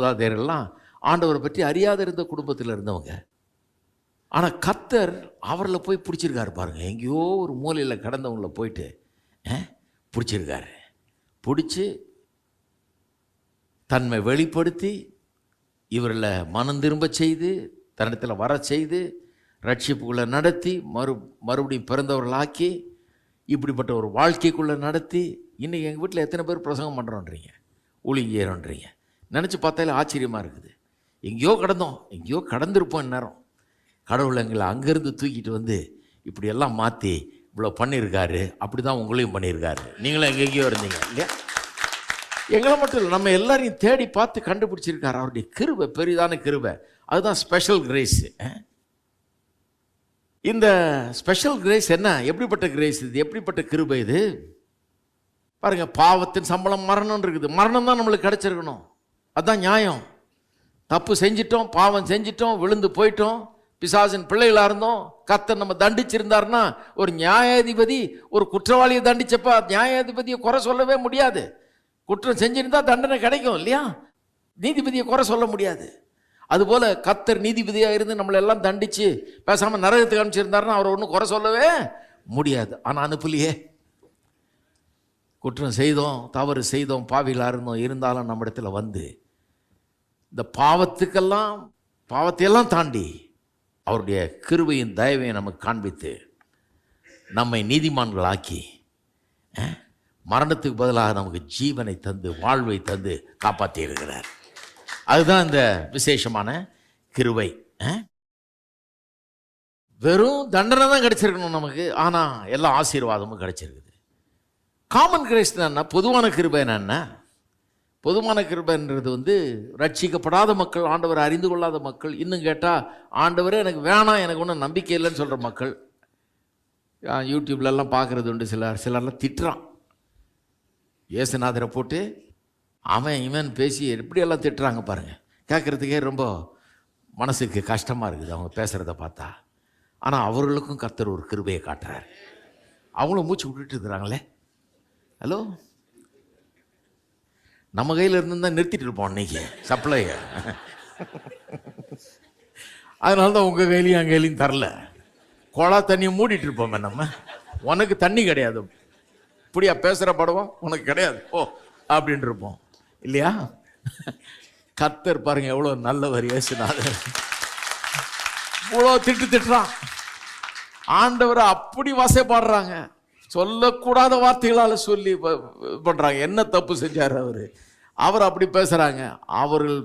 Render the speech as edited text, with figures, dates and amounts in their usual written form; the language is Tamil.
மூதாதையர்கள்லாம் ஆண்டவரை பற்றி அறியாத இருந்த குடும்பத்தில் இருந்தவங்க. ஆனால் கர்த்தர் அவரில் போய் பிடிச்சிருக்காரு பாருங்க. எங்கேயோ ஒரு மூலையில் கடந்தவங்கள போயிட்டு பிடிச்சிருக்காரு. பிடிச்சி தன்மை வெளிப்படுத்தி இவரில் மனம் திரும்ப செய்து தன்னிடத்தில் வர செய்து ரட்சிப்புக்குள்ளே நடத்தி மறுபடியும் பிறந்தவர்களாக்கி இப்படிப்பட்ட ஒரு வாழ்க்கைக்குள்ளே நடத்தி இன்றைக்கி எங்கள் வீட்டில் எத்தனை பேர் பிரசங்கம் பண்ணுறோன்றீங்க, ஊழியன்றீங்க. நினச்சி பார்த்தாலே ஆச்சரியமாக இருக்குது. எங்கேயோ கடந்தோம், எங்கேயோ கடந்திருப்போம். இந்நேரம் கடவுள் எங்களை அங்கேருந்து தூக்கிட்டு வந்து இப்படியெல்லாம் மாற்றி இவ்வளோ பண்ணியிருக்காரு. அப்படி தான் உங்களையும் பண்ணியிருக்காரு. நீங்களும் எங்கெங்கேயோ இருந்தீங்க இல்லையா? எங்களை மட்டும் இல்லை, நம்ம எல்லாரையும் தேடி பார்த்து கண்டுபிடிச்சிருக்காரு. அவருடைய கிருபை பெரிதான கிருபை. அதுதான் ஸ்பெஷல் கிரேஸ். இந்த ஸ்பெஷல் கிரேஸ் என்ன? எப்படிப்பட்ட கிரேஸ் இது? எப்படிப்பட்ட கிருபை இது? பாருங்க, பாவத்தின் சம்பளம் மரணம் இருக்குது. மரணம் தான் நம்மளுக்கு கிடைச்சிருக்கணும். அதுதான் நியாயம். தப்பு செஞ்சிட்டோம், பாவம் செஞ்சிட்டோம், விழுந்து போயிட்டோம், பிசாசின் பிள்ளைகளாக இருந்தோம். கர்த்தர் நம்ம தண்டிச்சிருந்தாருன்னா, ஒரு நியாயாதிபதி ஒரு குற்றவாளியை தண்டிச்சப்ப நியாயாதிபதியை குறை சொல்லவே முடியாது. குற்றம் செஞ்சிருந்தா தண்டனை கிடைக்கும் இல்லையா? நீதிபதியை குறை சொல்ல முடியாது. அதுபோல் கர்த்தர் நீதிபதியாக இருந்து நம்மளை எல்லாம் தண்டித்து பேசாமல் நரகத்துக்கு அனுப்பிச்சிருந்தாருன்னா அவரை ஒன்றும் குறை சொல்லவே முடியாது. ஆனால் அனுப்பலையே. குற்றம் செய்தோம், தவறு செய்தோம், பாவிகளாக இருந்தோம். இருந்தாலும் நம்ம இடத்துல வந்து இந்த பாவத்தையெல்லாம் தாண்டி அவருடைய கிருபையின் தயவையை நமக்கு காண்பித்து நம்மை நீதிமான்களாக்கி மரணத்துக்கு பதிலாக நமக்கு ஜீவனை தந்து வாழ்வை தந்து காப்பாற்றி இருக்கிறார். அதுதான் இந்த விசேஷமான கிருபை. வெறும் தண்டனை தான் கிடைச்சிருக்கணும் நமக்கு, ஆனால் எல்லா ஆசீர்வாதமும் கிடைச்சிருக்குது. காமன் கிரேஸ் என்ன? பொதுவான கிருபை என்ன? பொதுவான கிருபைன்றது ரட்சிக்கப்படாத மக்கள், ஆண்டவரை அறிந்து கொள்ளாத மக்கள், இன்னும் கேட்டால் ஆண்டவரே எனக்கு வேணாம், எனக்கு ஒன்றும் நம்பிக்கை இல்லைன்னு சொல்கிற மக்கள். யூடியூப்லலாம் பார்க்குறது உண்டு. சிலர்லாம் திட்டுறான். இயேசுநாதரை போட்டு அவன் இவன் பேசி எப்படியெல்லாம் திட்டுறாங்க பாருங்கள். கேட்குறதுக்கே ரொம்ப மனசுக்கு கஷ்டமாக இருக்குது அவங்க பேசுகிறத பார்த்தா. ஆனால் அவர்களுக்கும் கர்த்தர் ஒரு கிருபையை காட்டுறாரு. அவங்களும் மூச்சு விட்டுட்டு இருக்கிறாங்களே. ஹலோ, நம்ம கையில் இருந்துதான் நிறுத்திட்டு இருப்போம் அன்னைக்கு சப்ளை. அதனால தான் உங்கள் கையிலையும் என் கையிலையும் தரல. குழா தண்ணியை மூடிட்டு இருப்போமே நம்ம. உனக்கு தண்ணி கிடையாது, இப்படியா பேசுகிற படவும் உனக்கு கிடையாது ஓ அப்படின்ட்டு இருப்போம் இல்லையா? கர்த்தர் பாருங்க எவ்வளோ நல்லவர். இயேசுநாதர் இவ்வளோ திட்டுறான். ஆண்டவரை அப்படி வசைப்பாடுறாங்க. சொல்லக்கூடாத வார்த்தைகளால் சொல்லி பண்ணுறாங்க. என்ன தப்பு செஞ்சார் அவர் அப்படி பேசுகிறாங்க. அவர்கள்